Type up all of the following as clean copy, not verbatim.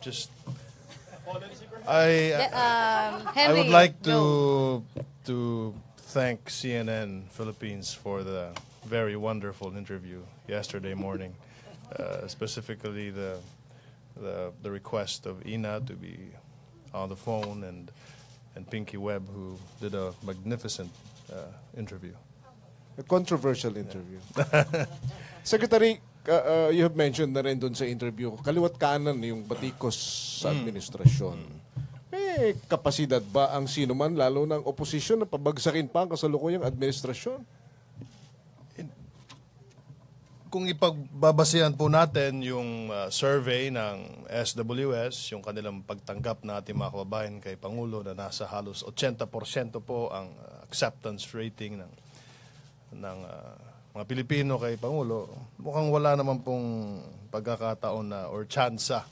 just Henry, I would like no. to thank CNN Philippines for the very wonderful interview yesterday morning, specifically the request of Ina to be on the phone and Pinky Webb, who did a magnificent interview. A controversial interview. Secretary, you have mentioned na rin dun sa interview, kaliwat kanan yung batikos sa administrasyon. May kapasidad ba ang sino man, lalo ng oposisyon, na pabagsakin pa ang kasalukuyang administrasyon? Kung ipagbabasihan po natin yung survey ng SWS, yung kanilang pagtanggap na ating mga kababayan kay Pangulo na nasa halos 80% po ang acceptance rating ng mga Pilipino kay Pangulo, mukhang wala naman pong pagkakataon na or tsansa.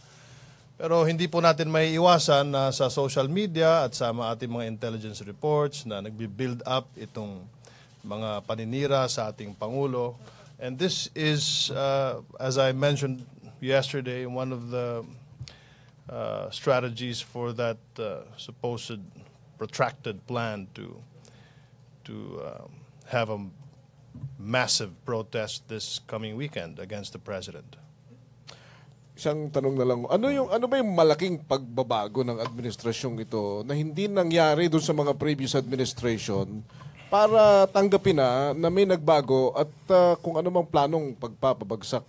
Pero hindi po natin may iwasan na sa social media at sa ating mga intelligence reports na nagbi-build up itong mga paninira sa ating Pangulo. And this is, as I mentioned yesterday, one of the strategies for that supposed protracted plan to have a massive protest this coming weekend against the president. Isang tanong na lang, ano ba yung malaking pagbabago ng administrasyong ito na hindi nangyari doon sa mga previous administration para tanggapin na may nagbago at kung ano mang planong pagpapabagsak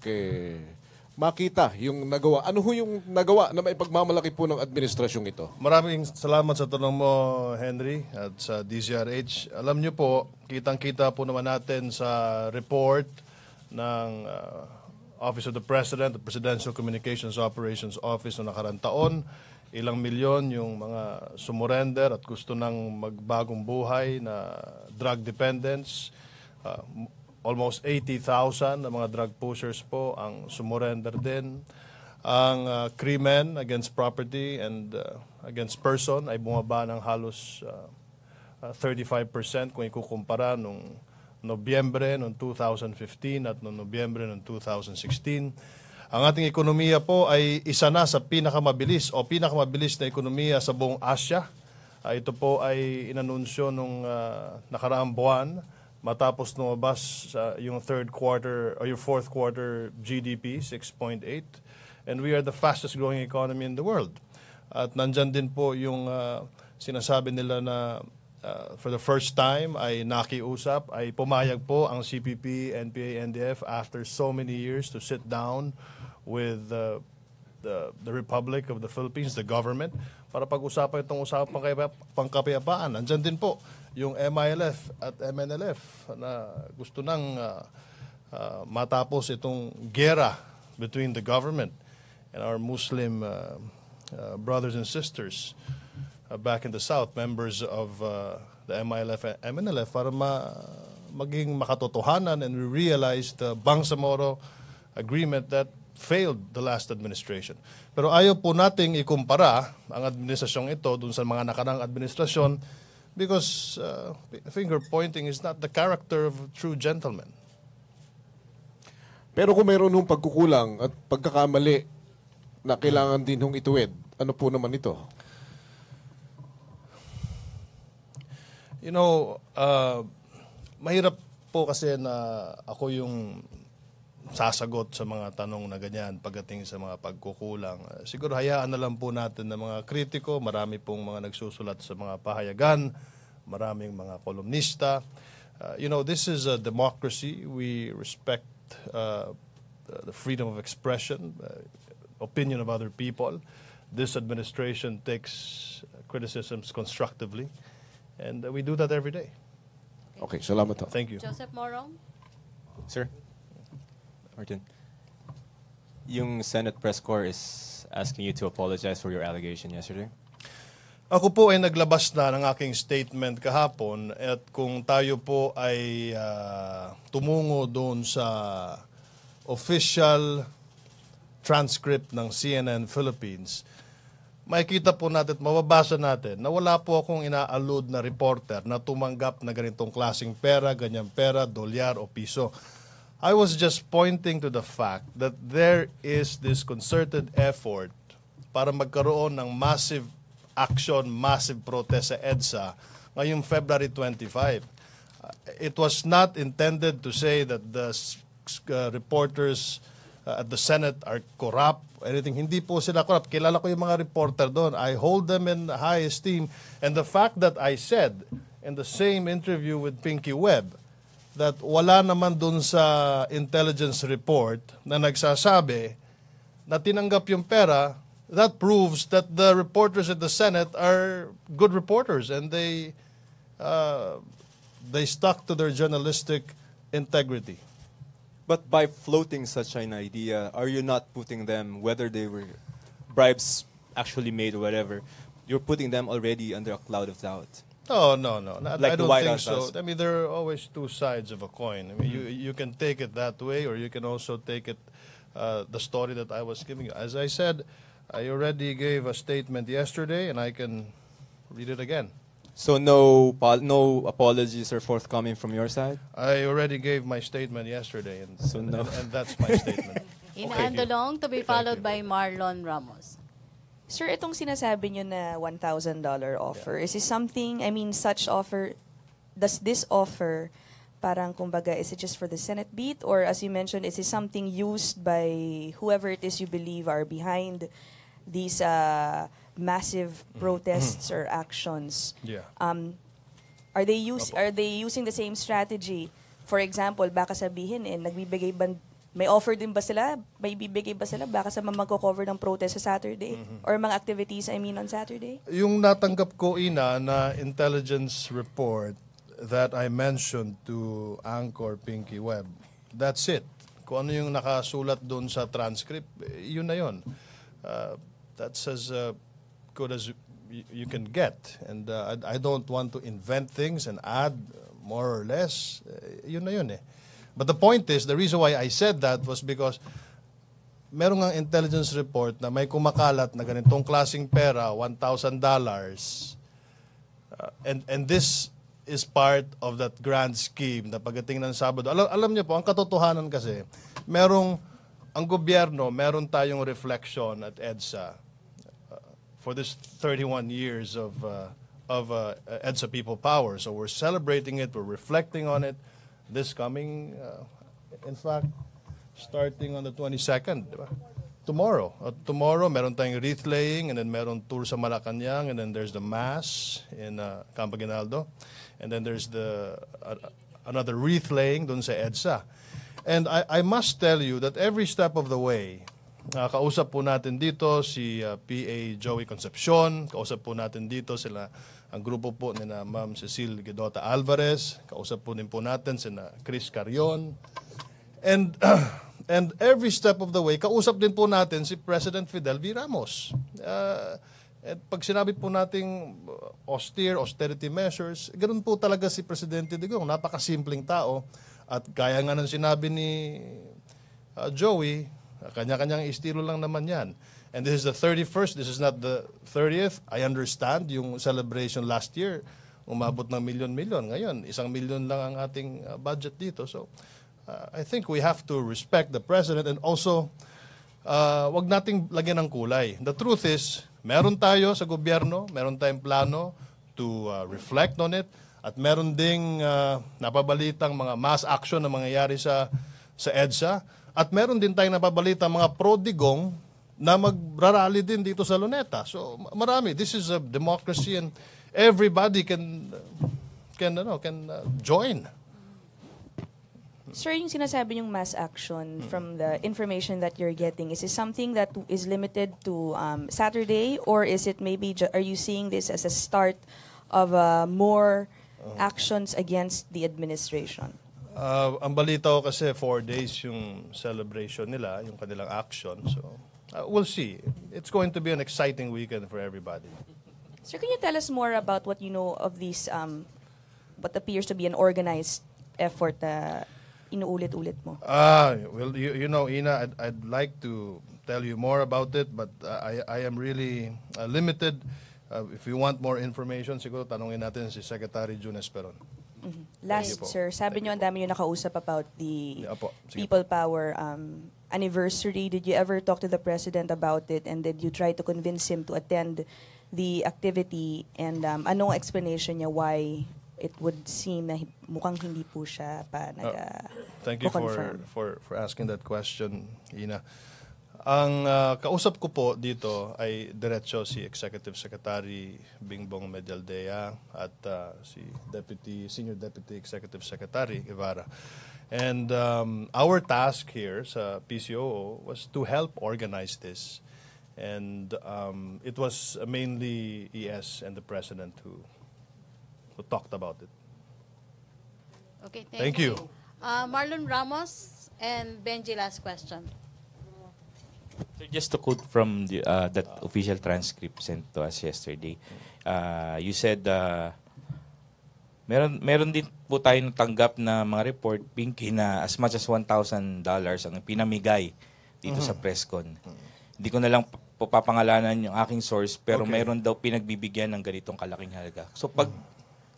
makita yung nagawa. Ano ho yung nagawa na may pagmamalaki po ng administrasyong ito? Maraming salamat sa tanong mo, Henry, at sa DZRH. Alam niyo po, kitang-kita po naman natin sa report ng Office of the President, the Presidential Communications Operations Office na nakarang taon, ilang milyon yung mga sumurrender at gusto ng magbagong buhay na drug dependents. Almost 80,000 na mga drug pushers po ang sumurrender din. Ang krimen against property and against person ay bumaba ng halos 35% kung ikukumpara nung Nobyembre noong 2015 at noong Nobyembre noong 2016. Ang ating ekonomiya po ay isa na sa pinakamabilis na ekonomiya sa buong Asia. Ito po ay inanunsyo nung nakaraang buwan matapos lumabas yung third quarter or yung fourth quarter GDP, 6.8. And we are the fastest growing economy in the world. At nandyan din po yung sinasabi nila na for the first time ay nakiusap, ay pumayag po ang CPP, NPA, NDF after so many years to sit down with the Republic of the Philippines, the government, para pag-usapan itong usapang pangkapayapaan. Nandyan din po yung MILF at MNLF na gusto nang matapos itong gera between the government and our Muslim brothers and sisters back in the South, members of the MILF and MNLF, para maging makatotohanan and we realize the Bangsamoro agreement that failed the last administration. Pero ayaw po nating ikumpara ang administrasyong ito dun sa mga nakarang administrasyon because finger pointing is not the character of a true gentleman. Pero kung mayroon hong pagkukulang at pagkakamali na kailangan din hong ituwid, ano po naman ito? You know, mahirap po kasi na ako yung sasagot sa mga tanong na ganyan pagdating sa mga pagkukulang. Siguro hayaan na lang po natin na mga kritiko, marami pong mga nagsusulat sa mga pahayagan, maraming mga kolumnista. You know, this is a democracy. We respect the freedom of expression, opinion of other people. This administration takes criticisms constructively, and we do that every day. Okay, salamat ho. Thank you. Joseph Morong? Sir, Martin, yung Senate press corps is asking you to apologize for your allegation yesterday. Ako po ay naglabas na ng aking statement kahapon at kung tayo po ay tumungo doon sa official transcript ng CNN Philippines, makikita po natin at mababasa natin na wala po akong ina-allude na reporter na tumanggap na ganitong klaseng pera, ganyang pera, dolyar o piso. I was just pointing to the fact that there is this concerted effort para magkaroon ng massive action, massive protest sa EDSA ngayong February 25. It was not intended to say that the reporters at the Senate are corrupt, anything. Hindi po sila corrupt. Kilala ko yung mga reporter doon. I hold them in high esteem. And the fact that I said in the same interview with Pinky Webb that wala naman doon sa intelligence report na nagsasabi na tinanggap yung pera, that proves that the reporters at the Senate are good reporters and they stuck to their journalistic integrity. But by floating such an idea, are you not putting them, whether they were bribes actually made or whatever, you're putting them already under a cloud of doubt? Oh, no. Like I the don't White think House so. does. I mean, there are always two sides of a coin. I mean, you can take it that way, or you can also take it the story that I was giving you. As I said, I already gave a statement yesterday, and I can read it again. So no apologies are forthcoming from your side? I already gave my statement yesterday, and, So and, no. and that's my statement. Ina Okay. Andolong to be followed by Marlon Ramos. Sir, itong sinasabi nyo na $1,000 offer, is this something, I mean, such offer, does this offer, parang kumbaga, is it just for the Senate beat? Or as you mentioned, is it something used by whoever it is you believe are behind these massive protests or actions? Yeah. Are they using the same strategy? For example, baka sabihin nagbibigay ba, may offer din ba sila? May bibigay ba sila baka sa magko-cover ng protest sa Saturday or mga activities on Saturday? Yung natanggap ko, Ina, na intelligence report that I mentioned to Anchor Pinky Webb, that's it. Kung ano yung nakasulat doon sa transcript, yun na yun. That's as good as you can get. And I don't want to invent things and add more or less. Yun na yun eh. But the point is, the reason why I said that was because meron ng intelligence report na may kumakalat na ganitong klaseng pera, $1,000, and this is part of that grand scheme na pagdating ng Sabado. Alam niyo po, ang katotohanan kasi, ang gobyerno, meron tayong reflection at EDSA for this 31 years of EDSA People Power. So we're celebrating it, we're reflecting on it this coming, in fact, starting on the 22nd, di ba? Tomorrow. Tomorrow, meron tayong wreath laying, and then meron tour sa Malacanang, and then there's the Mass in Campo Aguinaldo, and then there's another wreath laying dun sa EDSA. And I must tell you that every step of the way, kausap po natin dito si PA Joey Concepcion, kausap po natin dito sila ang grupo po ni na Ma'am Cecil Guedota Alvarez, kausap po din po natin sina Chris Carrion. And every step of the way, kausap din po natin si President Fidel V. Ramos. At pag sinabi po nating austerity measures, ganoon po talaga si Presidente Digong. Napakasimpleng tao. At kaya nga ng sinabi ni Joey, kanya-kanyang estilo lang naman yan. And this is the 31st, this is not the 30th. I understand yung celebration last year, umabot ng milyon-milyon. Ngayon, 1 milyon lang ang ating budget dito. So, I think we have to respect the President and also, wag nating lagyan ng kulay. The truth is, meron tayo sa gobyerno, meron tayong plano to reflect on it, at meron ding napabalitang mga mass action na mangyayari sa EDSA, at meron din tayong napabalitang mga prodigong na magrarally din dito sa Luneta. So marami. This is a democracy and everybody can join. Sir, yung sinasabi yung mass action from the information that you're getting, is it something that is limited to Saturday, or is it maybe, are you seeing this as a start of more actions against the administration? Ang balita ko kasi 4 days yung celebration nila, yung kanilang action. So we'll see. It's going to be an exciting weekend for everybody. Sir, can you tell us more about what you know of these, what appears to be an organized effort na inuulit-ulit mo? Well, you know, Ina, I'd like to tell you more about it, but I am really limited. If you want more information, siguro tanungin natin si Secretary June Esperon. Last, po. sir, sabi Thank nyo you ang dami nyo nakausap about the Opo, sige People Power anniversary, did you ever talk to the president about it, and did you try to convince him to attend the activity, and anong explanation niya why it would seem na mukhang hindi po siya pa Thank you confirm? for asking that question, Ina. Ang kausap ko po dito ay diretso si Executive Secretary Bingbong Medialdea at si Senior Deputy Executive Secretary Guevara. And our task here sa PCOO was to help organize this. And it was mainly ES and the President who talked about it. Okay, Thank you. Marlon Ramos and Benji, last question. So just to quote from that official transcript sent to us yesterday, you said meron din po tayo natanggap na mga report, Pinky, na as much as $1,000 ang pinamigay dito sa Presscon. Hindi ko na lang papangalanan yung aking source, pero mayroon daw pinagbibigyan ng ganitong kalaking halaga. So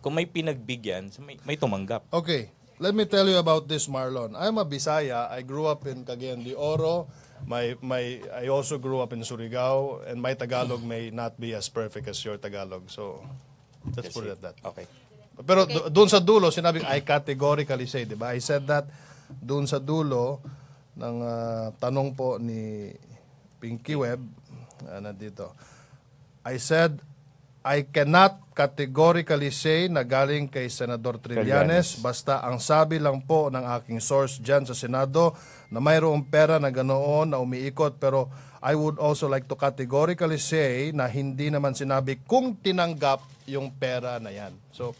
kung may pinagbigyan, may tumanggap. Okay, let me tell you about this, Marlon. I'm a Bisaya. I grew up in Cagayan de Oro. I also grew up in Surigao, and my Tagalog may not be as perfect as your Tagalog. So let's put it at that. Okay. Pero doon sa dulo, sinabi I categorically say, di ba? I said that doon sa dulo ng tanong po ni Pinky Web, nandito. I said, I cannot categorically say na galing kay Senador Trillanes, basta ang sabi lang po ng aking source dyan sa Senado na mayroong pera na ganoon na umiikot, pero I would also like to categorically say na hindi naman sinabi kung tinanggap yung pera na yan. So,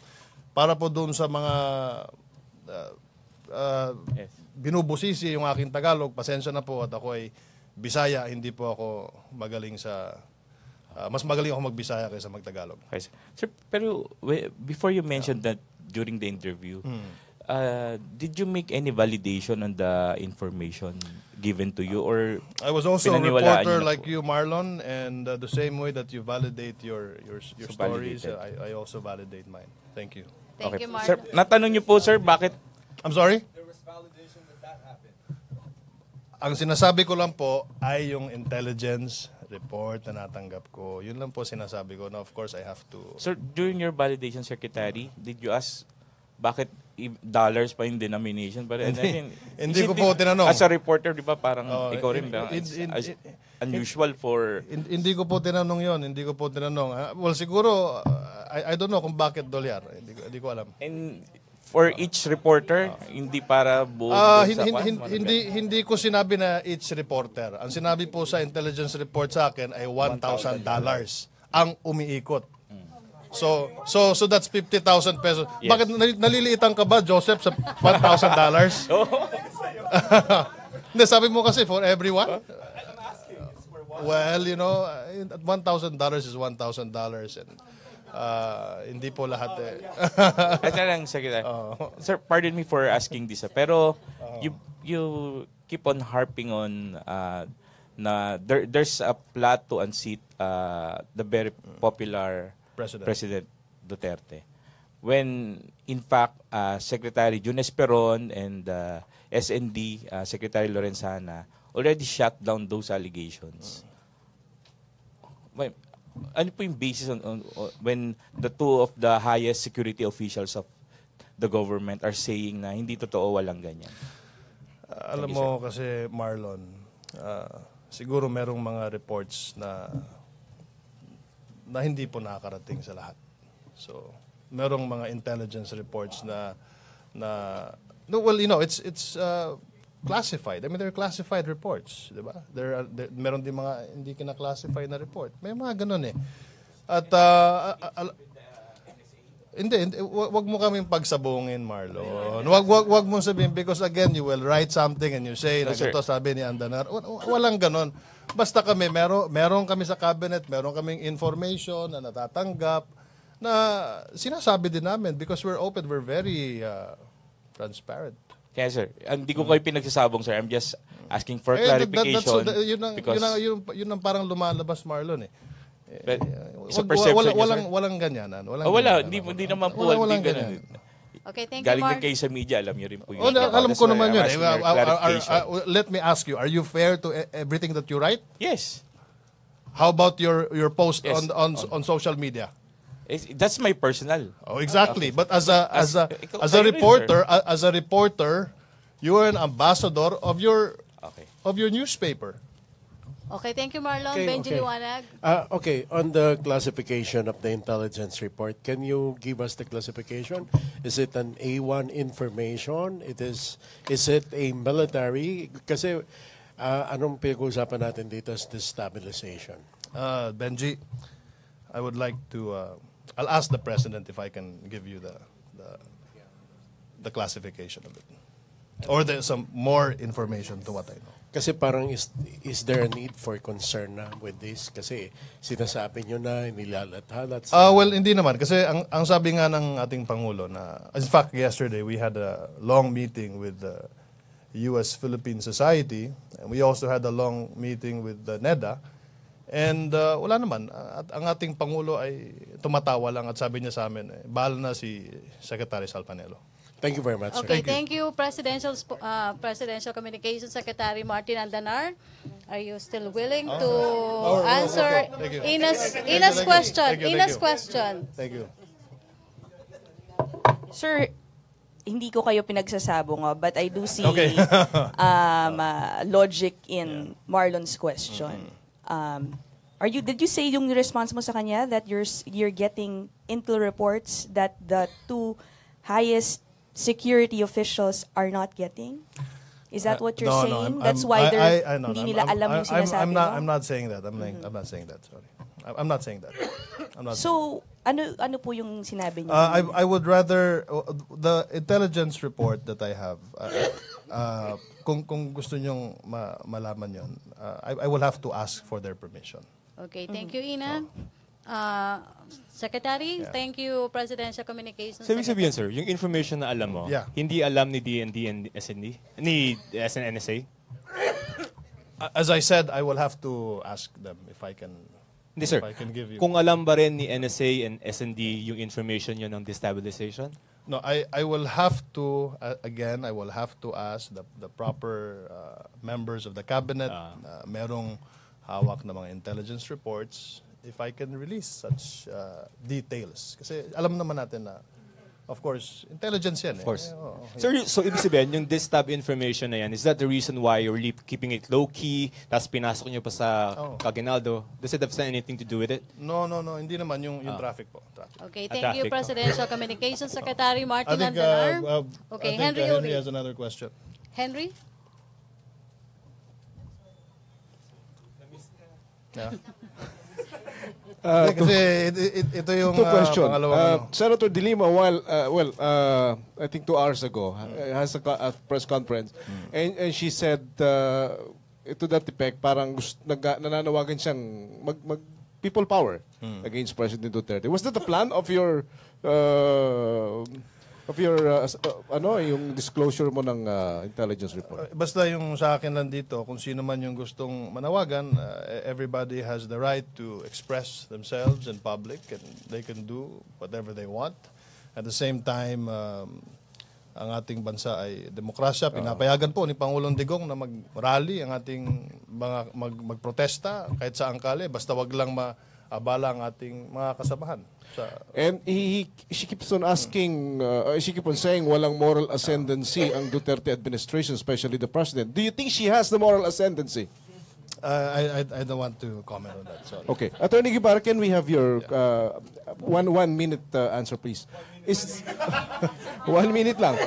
para po doon sa mga binubusisi yung aking Tagalog, pasensya na po at ako ay Bisaya, hindi po ako magaling sa mas magaling ako magbisaya kaysa magtagalog. Okay. Sir, pero before you mentioned that during the interview, did you make any validation on the information given to you, or I was also a pinaniwalaan reporter niyo na like po? you, Marlon, and the same way that you validate your So stories, validated. I also validate mine. Thank you. Thank you, Marlon. Sir, natanong niyo po, sir, bakit I'm sorry? Ang sinasabi ko lang po ay yung intelligence report na natanggap ko. Yun lang po sinasabi ko. Now, of course, I have to... Sir, during your validation, Secretary, did you ask bakit dollars pa yung denomination? But Hindi ko po tinanong. As a reporter, di ba, parang ikaw rin, unusual for... Hindi ko po tinanong yon. Hindi ko po tinanong. Well, siguro, I don't know kung bakit dolyar. Hindi ko alam. And for each reporter, hindi para buo Hindi ko sinabi na each reporter. Ang sinabi po sa intelligence report sa akin ay $1,000 ang umiikot. So that's 50,000 pesos. Yes. Bakit naliliitan ka ba, Joseph, sa $1,000? Hindi, sabi mo kasi for everyone. Well, $1,000 is $1,000 and hindi po lahat eh. Ito lang, Secretary. Sir, pardon me for asking this, pero you keep on harping on na there's a plot to unseat the very popular President Duterte. When, in fact, Secretary Jun Esperon and SND Secretary Lorenzana already shut down those allegations. Well, ano po yung basis on when the two of the highest security officials of the government are saying na hindi totoo, walang ganyan? Alam mo kasi, Marlon, siguro merong mga reports na hindi po nakakarating sa lahat. So, merong mga intelligence reports na it's classified. I mean, they're classified reports, di ba? Meron din mga hindi kina-classify na report. May mga ganun eh. At hindi, wag mo kaming pagsabungin, Marlon. Wag mo sabihin because again, you will write something and you say, No, sir. ito sabi ni Andanar. Walang ganun. Basta kami, meron kami sa cabinet, meron kaming information na natatanggap na sinasabi din namin because we're open, we're very transparent. Kaya sir, hindi ko kayo pinagsasabong, sir. I'm just asking for clarification. Yun ang parang lumalabas, Marlon eh. But, sa perception niyo, sir? Walang ganyanan. Wala, hindi naman po. Walang ganun. ganyan. Okay, thank you, Galing Mark. din kayo sa media, alam niyo rin po yun. Oh, alam That's ko why naman I'm yun. asking your clarification. Let me ask you, are you fair to everything that you write? Yes. How about your post Yes. on social media? That's my personal. Oh, exactly. But as a Kayo rin, reporter, as a reporter, you are an ambassador of your Okay. newspaper. Okay, thank you, Marlon. Okay, Benji okay. Liwanag. Okay, on the classification of the intelligence report, can you give us the classification? Is it an A1 information? Is it a military? Kasi anong pinag-uusapan natin dito is destabilization. Benji, I would like to. I'll ask the president if I can give you the classification of it, or there's some more information to what I know. Kasi parang is there a need for concern na with this? Kasi sinasabi nyo na nilalat-halat. Well, hindi naman. Kasi ang sabi nga ng ating Pangulo na, in fact, yesterday we had a long meeting with the U.S.-Philippine Society, and we also had a long meeting with the NEDA, and wala naman. At ang ating Pangulo ay tumatawa lang at sabi niya sa amin, bahala na si Secretary Salpanelo. Thank you very much. sir. Okay, thank you, Presidential Communications Secretary Martin Andanar. Are you still willing to answer Thank you. Ina's question? Thank you. Ina's question. Thank you. Sir, hindi ko kayo pinagsasabong, but I do see Okay. logic in Marlon's question. Did you say yung response mo sa kanya that you're getting intel reports that the two highest security officials are not getting? Is that what you're saying? That's why hindi nila alam yung sinasabi mo? I'm not saying that. I'm not saying that. Sorry. I'm not saying that. So, ano po yung sinabi niyo? I would rather the intelligence report that I have. Kung gusto nyong malaman yon, I will have to ask for their permission. Okay, thank you, Ina. Secretary, thank you, Presidential Communications So, ibig Secretary. sabihin, sir, yung information na alam mo, Yeah. hindi alam ni DND and SND? Ni SNNSA? As I said, I will have to ask them if I can. Hindi, sir. If I can give you. Kung alam ba rin ni NSA and SND yung information yun ng destabilization? No, I will have to again. I will have to ask the proper members of the cabinet. Merong hawak na mga intelligence reports. If I can release such details, kasi alam naman natin na, of course, intelligence yan. Of course. Oo. Sir, so ibig sabihin, yung destab information na yan, is that the reason why you're keeping it low-key, tapos pinasok nyo pa sa Kaginaldo? Does it have anything to do with it? No, hindi naman yung traffic po. Traffic. Okay, thank you, Traffic. Presidential Communications Secretary I Martin think, Andanar. I Okay, think Henry Henry Uri. has another question. Henry? Yeah. Kasi ito yung Two question. pangalawang ano. Senator De Lima, I think 2 hours ago, has a press conference, and she said, to that effect, parang nananawagan siyang mag people power against President Duterte. Was that the plan of your yung disclosure mo ng intelligence report? Basta yung sa akin lang dito, kung sino man yung gustong manawagan, everybody has the right to express themselves in public and they can do whatever they want. At the same time, ang ating bansa ay demokrasya. Pinapayagan po ni Pangulong Digong na mag-rally ang ating mga magprotesta kahit sa angkale. Basta wag lang maabala ang ating mga kasamahan. And she keeps on asking, she keeps on saying walang moral ascendancy ang Duterte administration, especially the president. Do you think she has the moral ascendancy? I don't want to comment on that. Sorry. Okay. Attorney Guevara, can we have your 1 minute answer, please? 1 minute lang.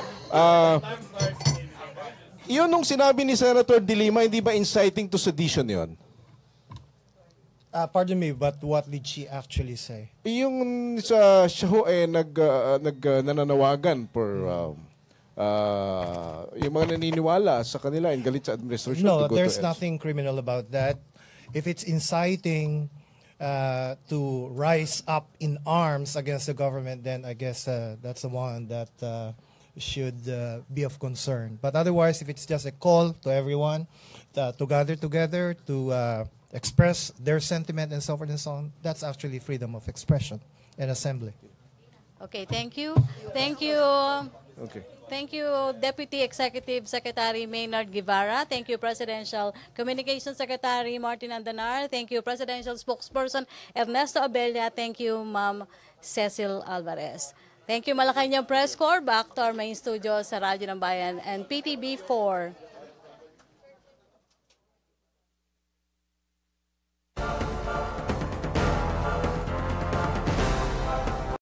Yun nung sinabi ni Senator De Lima, hindi ba inciting to sedition yon? Pardon me, but what did she actually say? Yung siya ho nananawagan for yung mga naniniwala sa kanila and galit sa administration No, to go there's to nothing criminal about that. If it's inciting to rise up in arms against the government, then I guess that's the one that should be of concern. But otherwise, if it's just a call to everyone to gather together to express their sentiment and so forth and so on, that's actually freedom of expression and assembly. Okay, thank you. Thank you. Okay. Thank you, Deputy Executive Secretary Maynard Guevara. Thank you, Presidential Communications Secretary Martin Andanar. Thank you, Presidential Spokesperson Ernesto Abella. Thank you, Ma'am Cecil Alvarez. Thank you, Malacanang Press Corps. Back to our main studio sa Radyo ng Bayan and PTB4.